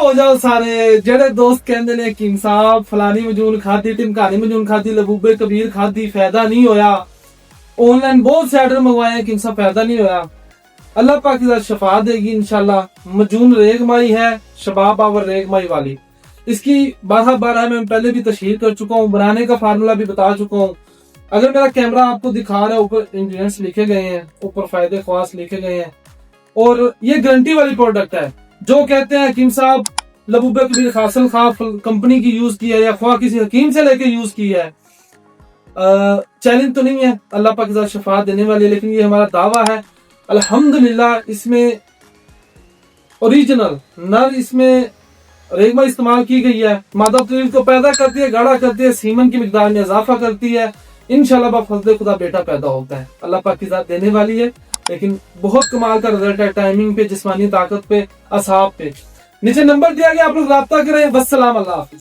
हो जाओ सारे जेड़े दोस्त कहंदे ने किंग साहब फलानी मजून खादी टिमकानी मजून खादी लबूबे कबीर खादी फायदा नहीं होया ऑनलाइन बहुत से ऑर्डर मंगवाए हैं किंग साहब फायदा नहीं होया अल्लाह पाक की शफा देगी इंशाल्लाह मजून रेगमाई है शबाब आवर रेगमाई वाली इसकी 12 मैं पहले भी तशहीर कर चुका हूँ बनाने का फार्मूला भी बता चुका हूँ अगर मेरा कैमरा आपको दिखा रहा है ऊपर इंग्रेडिएंट्स लिखे गए हैं ऊपर फायदे ख्वास लिखे गए हैं और ये गारंटी वाली प्रोडक्ट है जो कहते हैं किंग साहब लबूबे कबीर हासिल खा कंपनी की यूज की है या ख्वा किसी हकीम से लेके यूज की है चैलेंज तो नहीं है अल्लाह पाक की शफा देने वाली है लेकिन ये हमारा दावा है अल्हम्दुलिल्लाह इसमें ओरिजिनल नर इसमें रेगमा इस्तेमाल की गई है मादा तरील को पैदा करती है गाढ़ा करती है सीमन की मिकदार में इजाफा करती है इंशाल्लाह बफज़ल खुदा बेटा पैदा होता है अल्लाह पाक की ज़ात देने वाली है लेकिन बहुत कमाल का रिजल्ट है टाइमिंग पे जिस्मानी ताकत पे असाब पे नीचे नंबर दिया गया आप लोग राब्ता करें वस्सलाम अल्लाह हाफिज़।